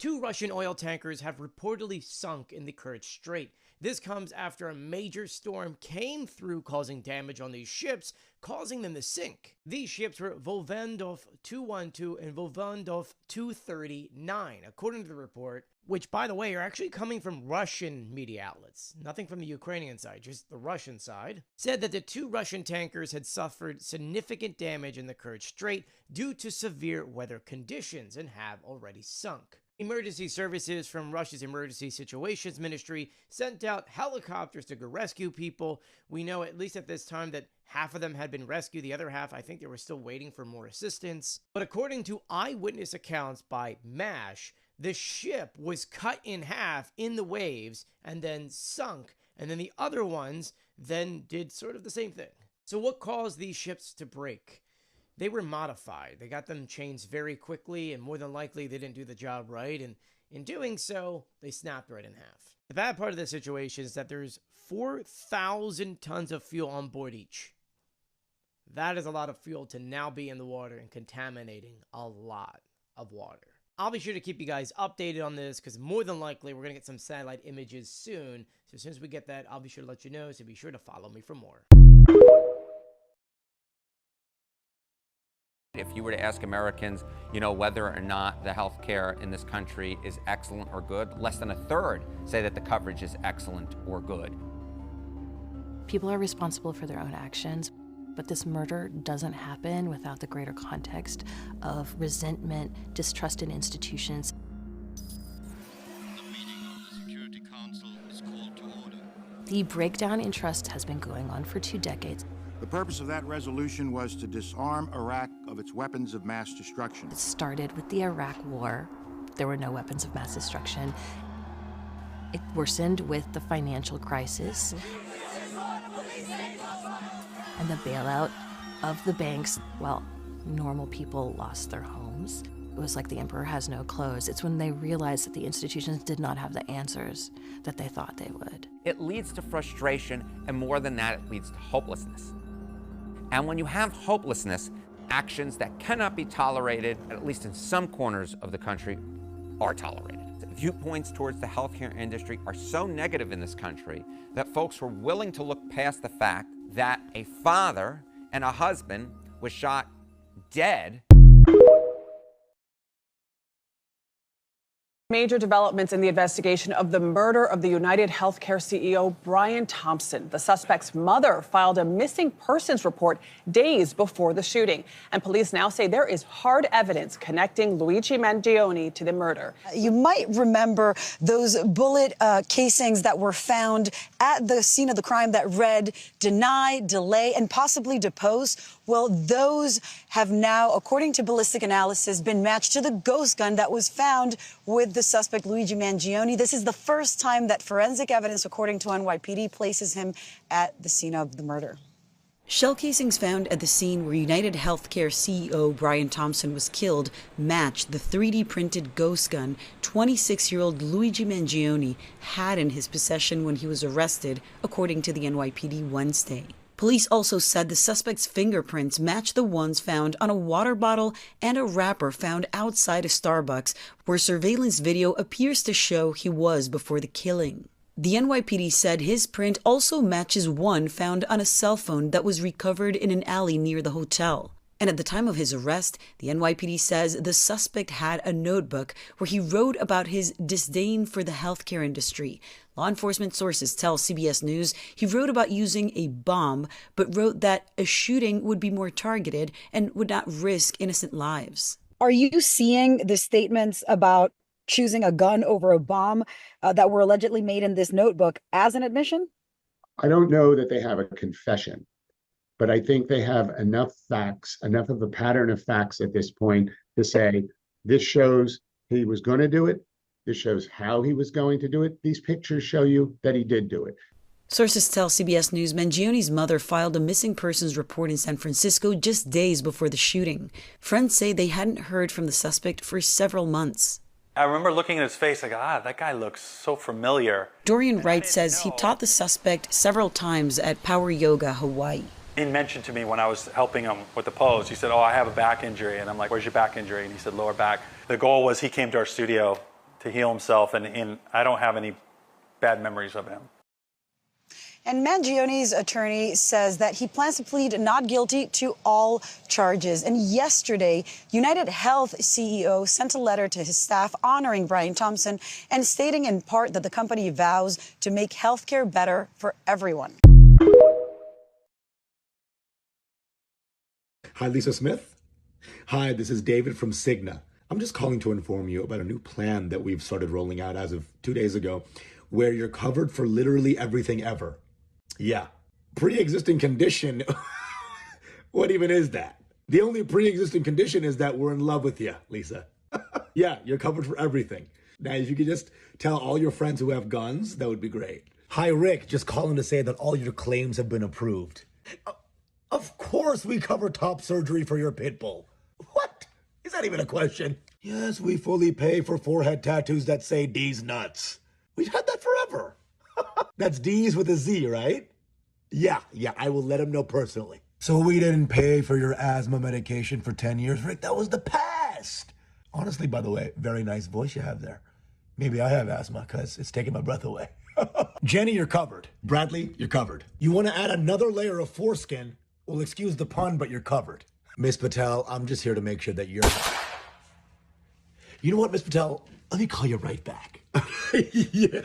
Two Russian oil tankers have reportedly sunk in the Kerch Strait. This comes after a major storm came through, causing damage on these ships, causing them to sink. These ships were Volvendov 212 and Volvendov 239, according to the report, which, by the way, are actually coming from Russian media outlets. Nothing from the Ukrainian side, just the Russian side. Said that the two Russian tankers had suffered significant damage in the Kerch Strait due to severe weather conditions and have already sunk. Emergency services from Russia's Emergency Situations Ministry sent out helicopters to go rescue people. We know, at least at this time, that half of them had been rescued. The other half, I think they were still waiting for more assistance. But according to eyewitness accounts by MASH, the ship was cut in half in the waves and then sunk. And then the other ones then did sort of the same thing. So what caused these ships to break? They were modified. They got them changed very quickly, and more than likely they didn't do the job right, and in doing so, they snapped right in half. The bad part of the situation is that there's 4,000 tons of fuel on board each. That is a lot of fuel to now be in the water and contaminating a lot of water. I'll be sure to keep you guys updated on this, because more than likely we're going to get some satellite images soon. So as soon as we get that, I'll be sure to let you know, so be sure to follow me for more. If you were to ask Americans, whether or not the health care in this country is excellent or good, less than a third say that the coverage is excellent or good. People are responsible for their own actions, but this murder doesn't happen without the greater context of resentment, distrust in institutions. The meeting of the Security Council is called to order. The breakdown in trust has been going on for 2 decades. The purpose of that resolution was to disarm Iraq of its weapons of mass destruction. It started with the Iraq War. There were no weapons of mass destruction. It worsened with the financial crisis and the bailout of the banks. Well, normal people lost their homes. It was like the emperor has no clothes. It's when they realized that the institutions did not have the answers that they thought they would. It leads to frustration, and more than that, it leads to hopelessness. And when you have hopelessness, actions that cannot be tolerated, at least in some corners of the country, are tolerated. Viewpoints towards the healthcare industry are so negative in this country that folks were willing to look past the fact that a father and a husband was shot dead. Major developments in the investigation of the murder of the United Healthcare CEO Brian Thompson. The suspect's mother filed a missing persons report days before the shooting. And police now say there is hard evidence connecting Luigi Mangione to the murder. You might remember those bullet casings that were found at the scene of the crime that read deny, delay, and possibly depose. Well, those have now, according to ballistic analysis, been matched to the ghost gun that was found with the suspect Luigi Mangione. This is the first time that forensic evidence, according to NYPD, places him at the scene of the murder. Shell casings found at the scene where United Healthcare CEO Brian Thompson was killed matched the 3D printed ghost gun 26-year-old Luigi Mangione had in his possession when he was arrested, according to the NYPD Wednesday. Police also said the suspect's fingerprints match the ones found on a water bottle and a wrapper found outside a Starbucks, where surveillance video appears to show he was before the killing. The NYPD said his print also matches one found on a cell phone that was recovered in an alley near the hotel. And at the time of his arrest, the NYPD says the suspect had a notebook where he wrote about his disdain for the healthcare industry. Law enforcement sources tell CBS News he wrote about using a bomb, but wrote that a shooting would be more targeted and would not risk innocent lives. Are you seeing the statements about choosing a gun over a bomb that were allegedly made in this notebook as an admission? I don't know that they have a confession, but I think they have enough facts, enough of a pattern of facts at this point to say this shows he was going to do it. This shows how he was going to do it. These pictures show you that he did do it. Sources tell CBS News Mangione's mother filed a missing persons report in San Francisco just days before the shooting. Friends say they hadn't heard from the suspect for several months. I remember looking at his face like, that guy looks so familiar. Dorian Wright says he taught the suspect several times at Power Yoga, Hawaii. He mentioned to me when I was helping him with the pose, he said, I have a back injury. And I'm like, where's your back injury? And he said, lower back. The goal was he came to our studio to heal himself, and I don't have any bad memories of him. And Mangione's attorney says that he plans to plead not guilty to all charges. And yesterday, United Health CEO sent a letter to his staff honoring Brian Thompson and stating in part that the company vows to make healthcare better for everyone. Hi, Lisa Smith. Hi, this is David from Cigna. I'm just calling to inform you about a new plan that we've started rolling out as of 2 days ago, where you're covered for literally everything ever. Yeah, pre-existing condition. What even is that? The only pre-existing condition is that we're in love with you, Lisa. Yeah, you're covered for everything. Now, if you could just tell all your friends who have guns, that would be great. Hi, Rick. Just calling to say that all your claims have been approved. Of course we cover top surgery for your pit bull. What? Is that even a question? Yes, we fully pay for forehead tattoos that say D's nuts. We've had that forever. That's D's with a Z, right? Yeah, I will let him know personally. So we didn't pay for your asthma medication for 10 years, Rick. That was the past. Honestly, by the way, very nice voice you have there. Maybe I have asthma because it's taking my breath away. Jenny, you're covered. Bradley, you're covered. You want to add another layer of foreskin? Well, excuse the pun, but you're covered. Miss Patel, I'm just here to make sure that you're... You know what, Miss Patel? Let me call you right back. Yeah.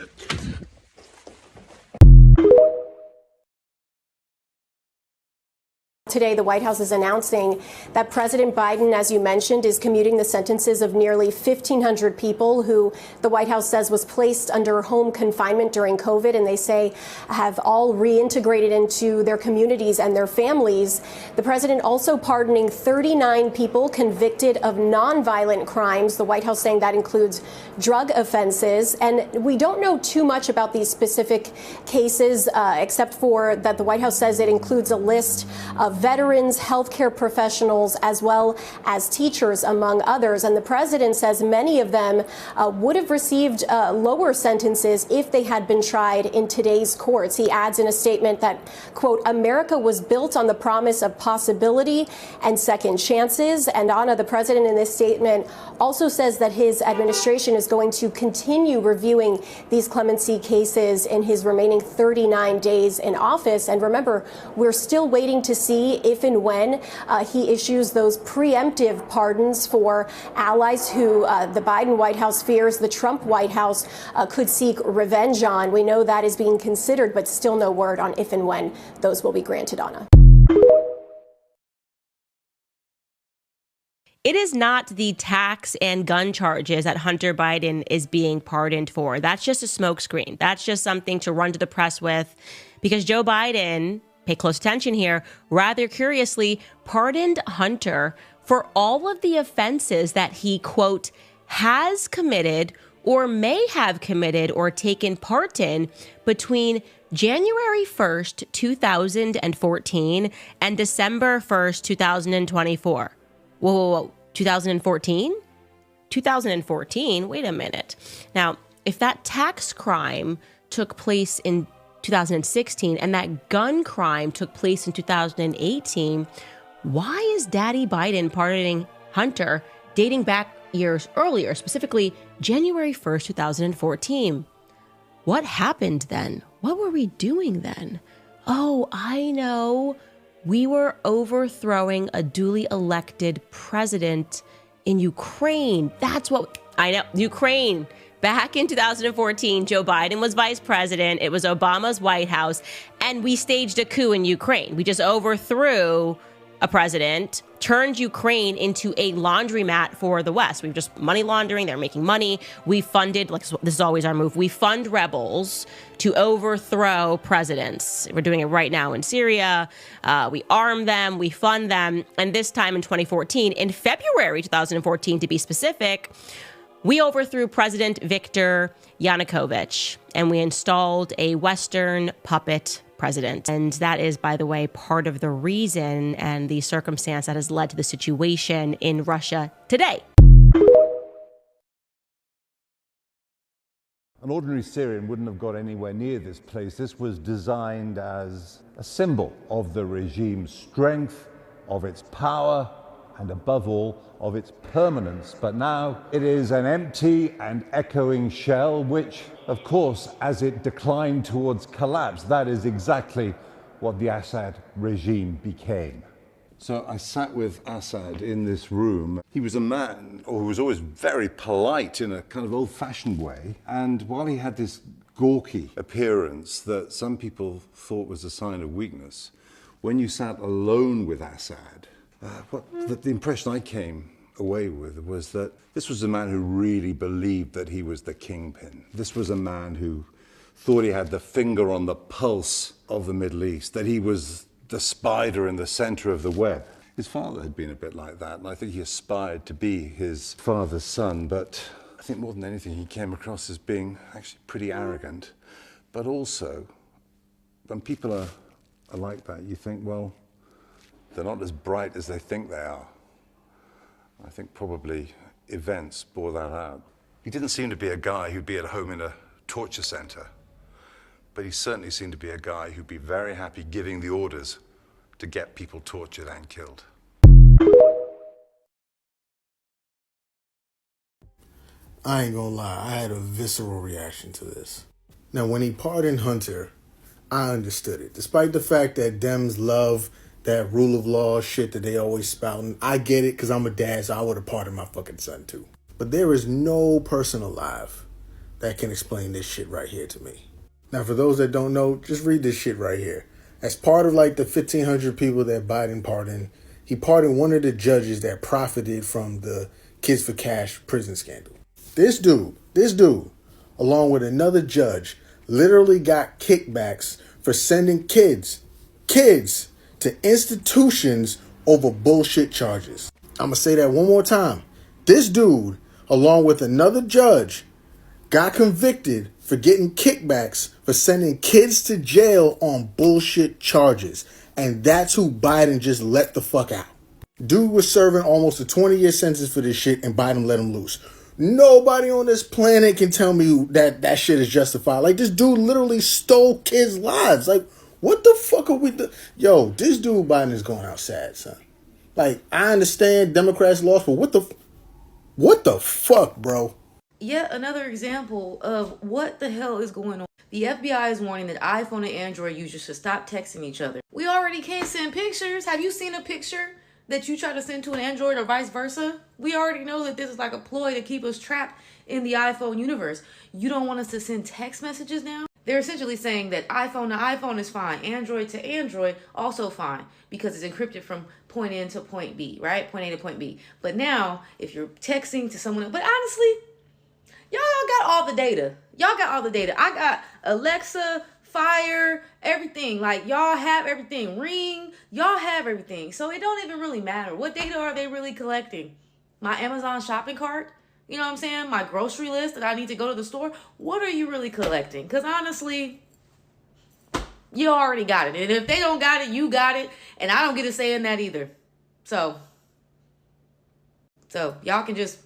Today, the White House is announcing that President Biden, as you mentioned, is commuting the sentences of nearly 1,500 people who the White House says was placed under home confinement during COVID, and they say have all reintegrated into their communities and their families. The president also pardoning 39 people convicted of nonviolent crimes. The White House saying that includes drug offenses. And we don't know too much about these specific cases, except for that the White House says it includes a list of veterans, healthcare professionals, as well as teachers, among others. And the president says many of them would have received lower sentences if they had been tried in today's courts. He adds in a statement that, quote, America was built on the promise of possibility and second chances. And Anna, the president in this statement also says that his administration is going to continue reviewing these clemency cases in his remaining 39 days in office. And remember, we're still waiting to see if and when he issues those preemptive pardons for allies who the Biden White House fears the Trump White House could seek revenge on. We know that is being considered, but still no word on if and when those will be granted, Anna. It is not the tax and gun charges that Hunter Biden is being pardoned for. That's just a smokescreen. That's just something to run to the press with, because Joe Biden, pay close attention here, rather curiously pardoned Hunter for all of the offenses that he, quote, has committed or may have committed or taken part in between January 1st, 2014 and December 1st, 2024. Whoa, 2014? 2014? Wait a minute. Now, if that tax crime took place in 2016 and that gun crime took place in 2018, why is Daddy Biden pardoning Hunter dating back years earlier, specifically January 1st, 2014? What happened then? What were we doing then? Oh, I know. We were overthrowing a duly elected president in Ukraine. That's what I know. Ukraine. Back in 2014, Joe Biden was vice president. It was Obama's White House, and we staged a coup in Ukraine. We just overthrew a president, turned Ukraine into a laundromat for the West. We were just money laundering. They're making money. We funded, like this is always our move, we fund rebels to overthrow presidents. We're doing it right now in Syria. We arm them, we fund them. And this time in 2014, in February 2014 to be specific, we overthrew President Viktor Yanukovych, and we installed a Western puppet president. And that is, by the way, part of the reason and the circumstance that has led to the situation in Russia today. An ordinary Syrian wouldn't have got anywhere near this place. This was designed as a symbol of the regime's strength, of its power, and above all, of its permanence. But now it is an empty and echoing shell, which, of course, as it declined towards collapse, that is exactly what the Assad regime became. So I sat with Assad in this room. He was a man who was always very polite in a kind of old-fashioned way. And while he had this gawky appearance that some people thought was a sign of weakness, when you sat alone with Assad, the impression I came away with was that this was a man who really believed that he was the kingpin. This was a man who thought he had the finger on the pulse of the Middle East, that he was the spider in the center of the web. His father had been a bit like that, and I think he aspired to be his father's son, but I think more than anything he came across as being actually pretty arrogant. But also, when people are like that, you think, well, they're not as bright as they think they are. I think probably events bore that out. He didn't seem to be a guy who'd be at home in a torture center, but he certainly seemed to be a guy who'd be very happy giving the orders to get people tortured and killed. I ain't gonna lie, I had a visceral reaction to this. Now, when he pardoned Hunter, I understood it. Despite the fact that Dems love that rule of law shit that they always spouting, I get it because I'm a dad, so I would have pardoned my fucking son too. But there is no person alive that can explain this shit right here to me. Now, for those that don't know, just read this shit right here. As part of like the 1,500 people that Biden pardoned, he pardoned one of the judges that profited from the Kids for Cash prison scandal. This dude, along with another judge, literally got kickbacks for sending kids to institutions over bullshit charges. I'm gonna say that one more time. This dude, along with another judge, got convicted for getting kickbacks for sending kids to jail on bullshit charges. And that's who Biden just let the fuck out. Dude was serving almost a 20-year sentence for this shit, and Biden let him loose. Nobody on this planet can tell me that shit is justified. Like, this dude literally stole kids' lives. Like, what the fuck are we Yo, this dude Biden is going out sad, son. Like, I understand Democrats lost, but what the fuck, bro? Yet another example of what the hell is going on. The FBI is warning that iPhone and Android users should stop texting each other. We already can't send pictures. Have you seen a picture that you try to send to an Android or vice versa? We already know that this is like a ploy to keep us trapped in the iPhone universe. You don't want us to send text messages now? They're essentially saying that iPhone to iPhone is fine. Android to Android also fine because it's encrypted from point A to point B, right? Point A to point B. But now, if you're texting to someone else, but honestly, y'all got all the data. Y'all got all the data. I got Alexa, Fire, everything. Like, y'all have everything. Ring, y'all have everything. So it don't even really matter. What data are they really collecting? My Amazon shopping cart? You know what I'm saying? My grocery list that I need to go to the store? What are you really collecting? Because honestly, you already got it. And if they don't got it, you got it. And I don't get a say in that either. So y'all can just,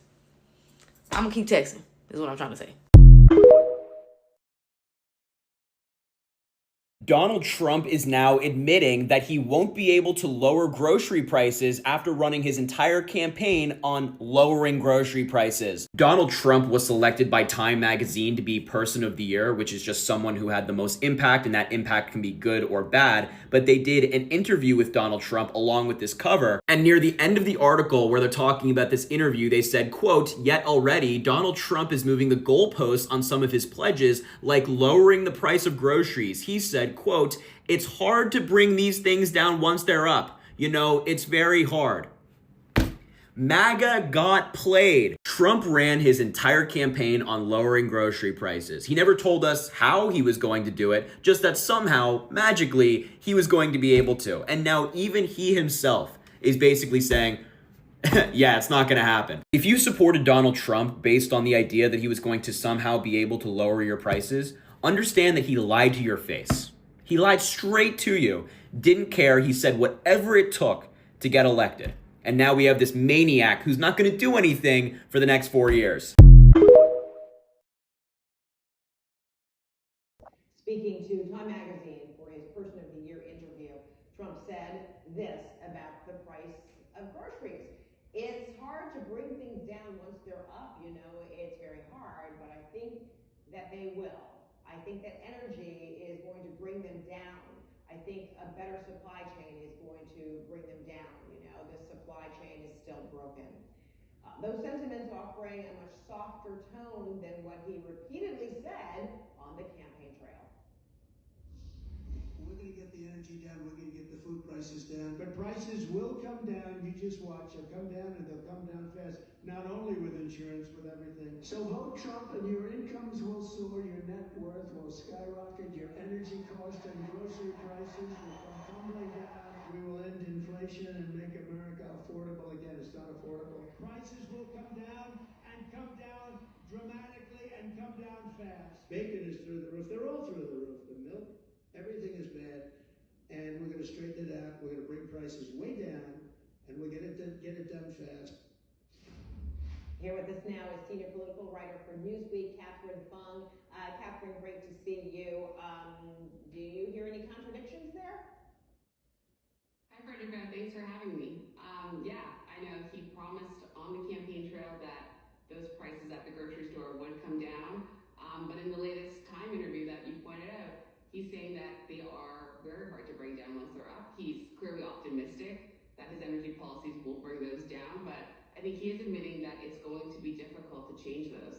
I'm going to keep texting, is what I'm trying to say. Donald Trump is now admitting that he won't be able to lower grocery prices after running his entire campaign on lowering grocery prices. Donald Trump was selected by Time magazine to be Person of the Year, which is just someone who had the most impact, and that impact can be good or bad. But they did an interview with Donald Trump along with this cover. And near the end of the article where they're talking about this interview, they said, quote, "Yet already, Donald Trump is moving the goalposts on some of his pledges, like lowering the price of groceries." He said, quote, "It's hard to bring these things down once they're up. You know, it's very hard." MAGA got played. Trump ran his entire campaign on lowering grocery prices. He never told us how he was going to do it, just that somehow, magically, he was going to be able to. And now even he himself is basically saying, yeah, it's not going to happen. If you supported Donald Trump based on the idea that he was going to somehow be able to lower your prices, understand that he lied to your face. He lied straight to you, didn't care. He said whatever it took to get elected. And now we have this maniac who's not going to do anything for the next 4 years. Speaking to Time magazine for his Person of the Year interview, Trump said this about the price of groceries. they're up, you know, it's very hard, but I think that they will. I think that energy is going to bring them down. I think a better supply chain is going to bring them down. You know, this supply chain is still broken. Those sentiments offering a much softer tone than what he repeatedly said on the campaign trail. We're going to get the energy down. We're going to get the food prices down. But prices will come down. You just watch. They'll come down, and they'll come down fast. Not only with insurance, with everything. So vote Trump, and your incomes will soar. Your net worth will skyrocket. Your energy cost and grocery prices will come tumbling down. We will end inflation and make America affordable again. It's not affordable. Prices will come down dramatically and come down fast. Bacon is through the roof. They're all through the roof. The milk. Everything is bad, and we're going to straighten it out. We're going to bring prices way down, and we're going to get it done fast. Here with us now is senior political writer for Newsweek, Catherine Fung. Catherine, great to see you. Do you hear any contradictions there? Hi, Frederica. Thanks for having me. Yeah, I know he promised on the campaign trail that those prices at the grocery store would come down, but in the latest Time interview that you pointed out, he's saying that they are very hard to bring down once they're up. He's clearly optimistic that his energy policies will bring those down, but I think he is admitting that it's going to be difficult to change those.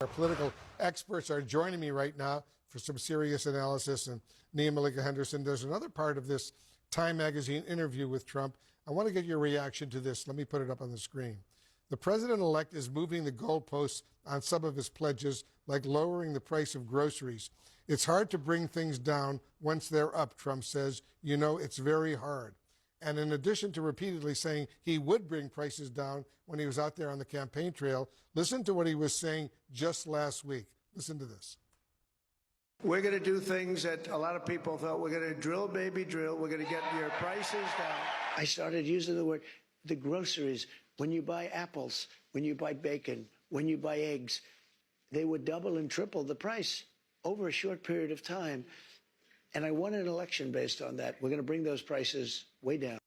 Our political experts are joining me right now for some serious analysis, and Nia Malika Henderson does another part of this Time magazine interview with Trump. I want to get your reaction to this. Let me put it up on the screen. The president-elect is moving the goalposts on some of his pledges, like lowering the price of groceries. It's hard to bring things down once they're up, Trump says. You know, it's very hard. And in addition to repeatedly saying he would bring prices down when he was out there on the campaign trail, listen to what he was saying just last week. Listen to this. We're going to do things that a lot of people thought. We're going to drill, baby, drill. We're going to get your prices down. I started using the word, the groceries. When you buy apples, when you buy bacon, when you buy eggs, they would double and triple the price over a short period of time. And I won an election based on that. We're going to bring those prices way down.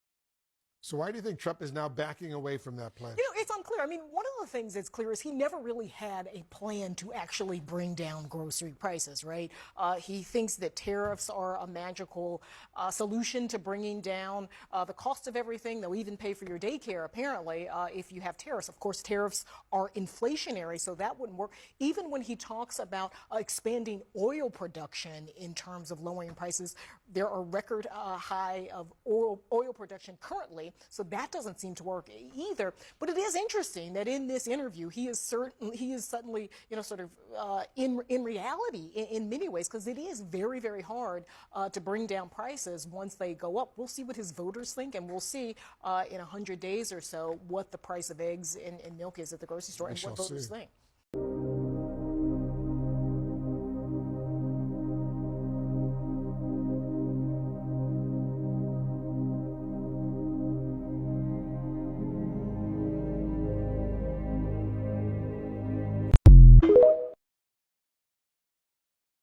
So why do you think Trump is now backing away from that plan? You know, it's unclear. I mean, one of the things that's clear is he never really had a plan to actually bring down grocery prices, right? He thinks that tariffs are a magical solution to bringing down the cost of everything. They'll even pay for your daycare, apparently, if you have tariffs. Of course, tariffs are inflationary, so that wouldn't work. Even when he talks about expanding oil production in terms of lowering prices, there are record high of oil production currently. So that doesn't seem to work either. But it is interesting that in this interview, he is suddenly, you know, sort of in reality in many ways, because it is very, very hard to bring down prices once they go up. We'll see what his voters think, and we'll see in 100 days or so what the price of eggs and milk is at the grocery store and what voters think.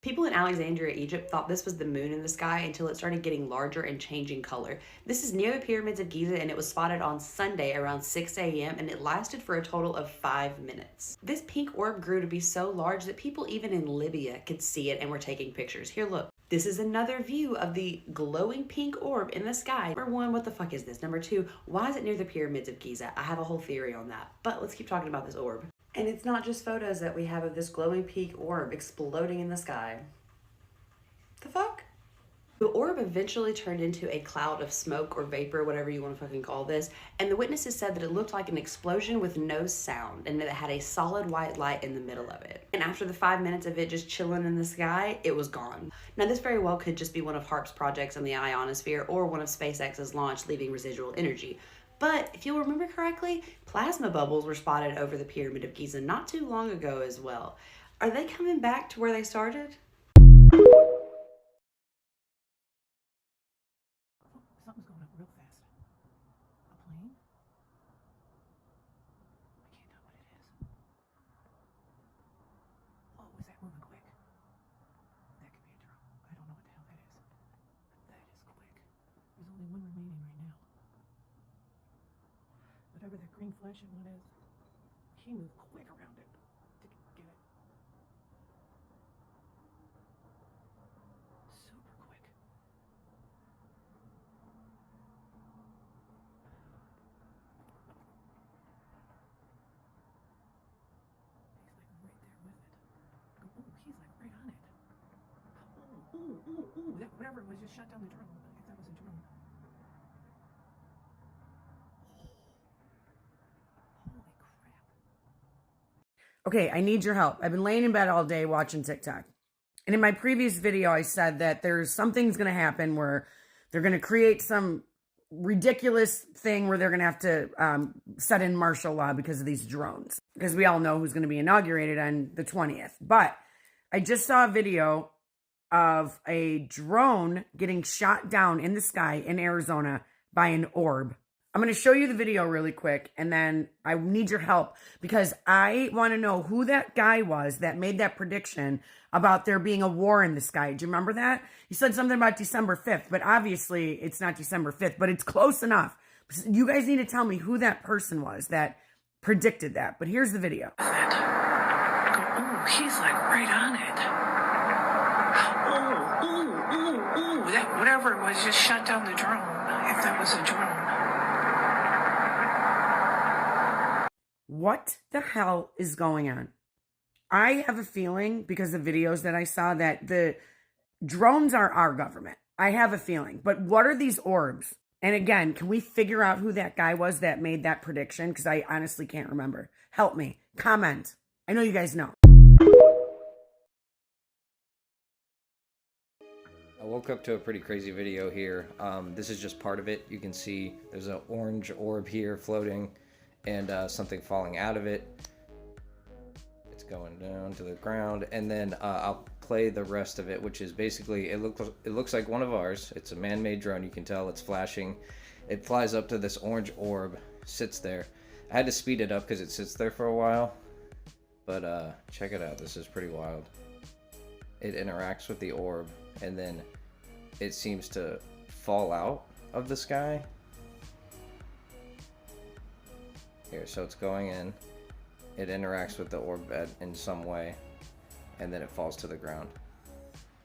People in Alexandria, Egypt thought this was the moon in the sky until it started getting larger and changing color. This is near the pyramids of Giza, and it was spotted on Sunday around 6 a.m. and it lasted for a total of 5 minutes. This pink orb grew to be so large that people even in Libya could see it and were taking pictures. Here, look. This is another view of the glowing pink orb in the sky. Number one, what the fuck is this? Number two, why is it near the pyramids of Giza? I have a whole theory on that, but let's keep talking about this orb. And it's not just photos that we have of this glowing pink orb exploding in the sky. The fuck? The orb eventually turned into a cloud of smoke or vapor, whatever you want to fucking call this, and the witnesses said that it looked like an explosion with no sound and that it had a solid white light in the middle of it. And after the 5 minutes of it just chilling in the sky, it was gone. Now this very well could just be one of HAARP's projects in the ionosphere or one of SpaceX's launch leaving residual energy. But if you'll remember correctly, plasma bubbles were spotted over the Pyramid of Giza not too long ago as well. Are they coming back to where they started? Something's going up real fast. A plane? I can't tell what it is. Oh, is that moving quick? That could be a drone. I don't know what the hell that is. That is quick. There's only one remaining right now. Whatever that green flashing one is, I He moved quick around it to get it. Super quick. He's like right there with it. Ooh, he's like right on it. Ooh, that whatever it was just shot down the drone. If that was a drone. Okay, I need your help. I've been laying in bed all day watching TikTok. And in my previous video, I said that there's something's going to happen where they're going to create some ridiculous thing where they're going to have to set in martial law because of these drones. Because we all know who's going to be inaugurated on the 20th. But I just saw a video of a drone getting shot down in the sky in Arizona by an orb. I'm going to show you the video really quick, and then I need your help because I want to know who that guy was that made that prediction about there being a war in the sky. Do you remember that? He said something about December 5th, but obviously it's not December 5th, but it's close enough. You guys need to tell me who that person was that predicted that. But here's the video. Ooh, he's like right on it. Ooh, that whatever it was just shot down the drone. If that was a drone. What the hell is going on? I have a feeling, because of videos that I saw, that the drones are our government. I have a feeling. But what are these orbs? And again, can we figure out who that guy was that made that prediction? Because I honestly can't remember. Help me. Comment. I know you guys know. I woke up to a pretty crazy video here. This is just part of it. You can see there's an orange orb here floating and something falling out of it. It's going down to the ground, and then I'll play the rest of it, which is basically it looks like one of ours. It's a man-made drone. You can tell it's flashing. It flies up to this orange orb, sits there. I had to speed it up because it sits there for a while, but check it out. This is pretty wild. It interacts with the orb, and then it seems to fall out of the sky. Here, so it's going in, it interacts with the orb in some way, and then it falls to the ground.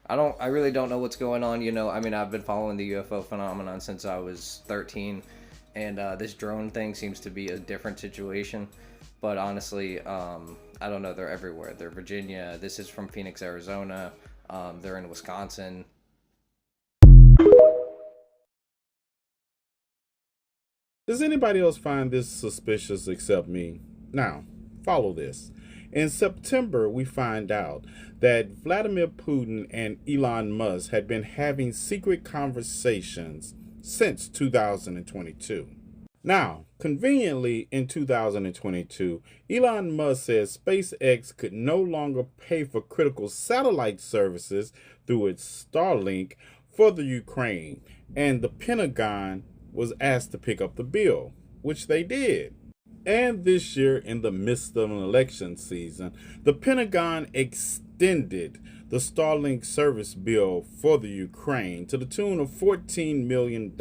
I really don't know what's going on, you know. I mean, I've been following the UFO phenomenon since I was 13, and this drone thing seems to be a different situation, but honestly, I don't know, they're everywhere. They're Virginia, this is from Phoenix, Arizona, they're in Wisconsin. Does anybody else find this suspicious except me? Now, follow this. In September, we find out that Vladimir Putin and Elon Musk had been having secret conversations since 2022. Now, conveniently, in 2022, Elon Musk says SpaceX could no longer pay for critical satellite services through its Starlink for the Ukraine, and the Pentagon was asked to pick up the bill, which they did. And this year, in the midst of an election season, the Pentagon extended the Starlink service bill for the Ukraine to the tune of $14 million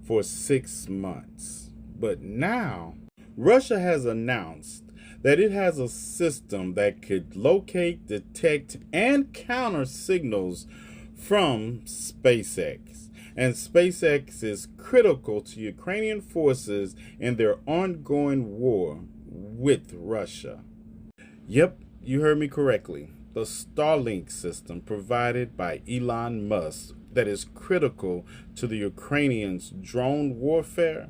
for 6 months. But now, Russia has announced that it has a system that could locate, detect, and counter signals from SpaceX. And SpaceX is critical to Ukrainian forces in their ongoing war with Russia. Yep, you heard me correctly. The Starlink system provided by Elon Musk that is critical to the Ukrainians' drone warfare.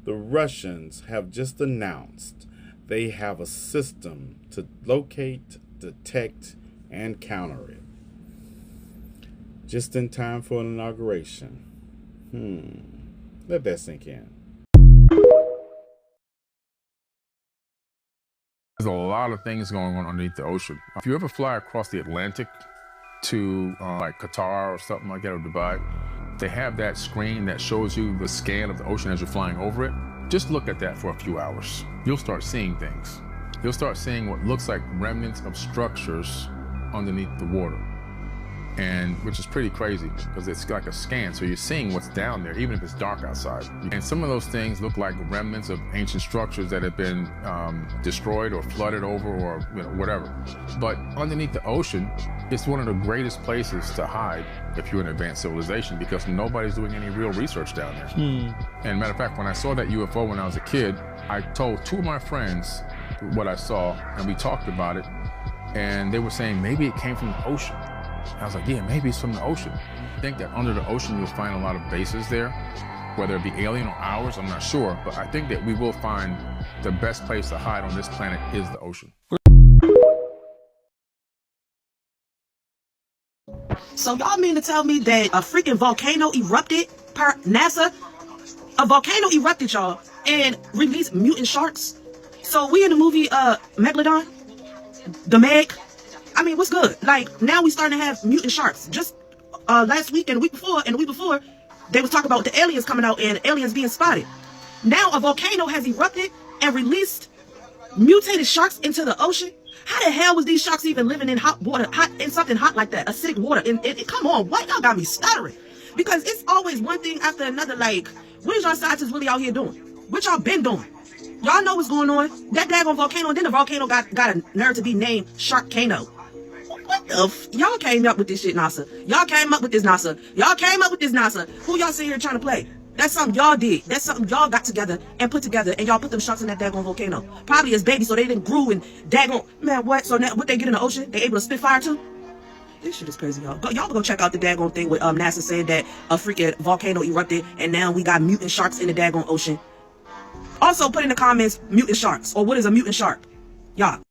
The Russians have just announced they have a system to locate, detect, and counter it. Just in time for an inauguration. Let that sink in. There's a lot of things going on underneath the ocean. If you ever fly across the Atlantic to like Qatar or something like that, or Dubai, they have that screen that shows you the scan of the ocean as you're flying over it. Just look at that for a few hours. You'll start seeing things. You'll start seeing what looks like remnants of structures underneath the water. and which is pretty crazy because it's like a scan, so you're seeing what's down there, even if it's dark outside. And some of those things look like remnants of ancient structures that have been destroyed or flooded over or whatever. But underneath the ocean, it's one of the greatest places to hide if you're an advanced civilization, because nobody's doing any real research down there. And matter of fact, when I saw that UFO when I was a kid, I told 2 of my friends what I saw, and we talked about it, and they were saying maybe it came from the ocean. I was like, yeah, maybe it's from the ocean. I think that under the ocean you'll find a lot of bases there, whether it be alien or ours, I'm not sure, but I think that we will find the best place to hide on this planet is the ocean. So y'all mean to tell me that a freaking volcano erupted per NASA? A volcano erupted, y'all, and released mutant sharks? So we in the movie Megalodon? The Meg? I mean, what's good? Like, now we starting to have mutant sharks. Just last week and the week before, they was talking about the aliens coming out and aliens being spotted. Now a volcano has erupted and released mutated sharks into the ocean. How the hell was these sharks even living in hot water, in something hot like that, acidic water? Come on, what? Y'all got me stuttering. Because it's always one thing after another. Like, what is y'all scientists really out here doing? What y'all been doing? Y'all know what's going on. That daggone volcano, and then the volcano got a nerve to be named Sharkcano. What the y'all came up with this shit, NASA. Y'all came up with this, NASA. Y'all came up with this, NASA. Who y'all sitting here trying to play? That's something y'all did. That's something y'all got together and put together, and y'all put them sharks in that daggone volcano. Probably as babies, so they didn't grew and daggone. Man, what? So now, what they get in the ocean? They able to spit fire too? This shit is crazy, y'all. Y'all go check out the daggone thing with NASA saying that a freaking volcano erupted, and now we got mutant sharks in the daggone ocean. Also, put in the comments mutant sharks, or what is a mutant shark? Y'all.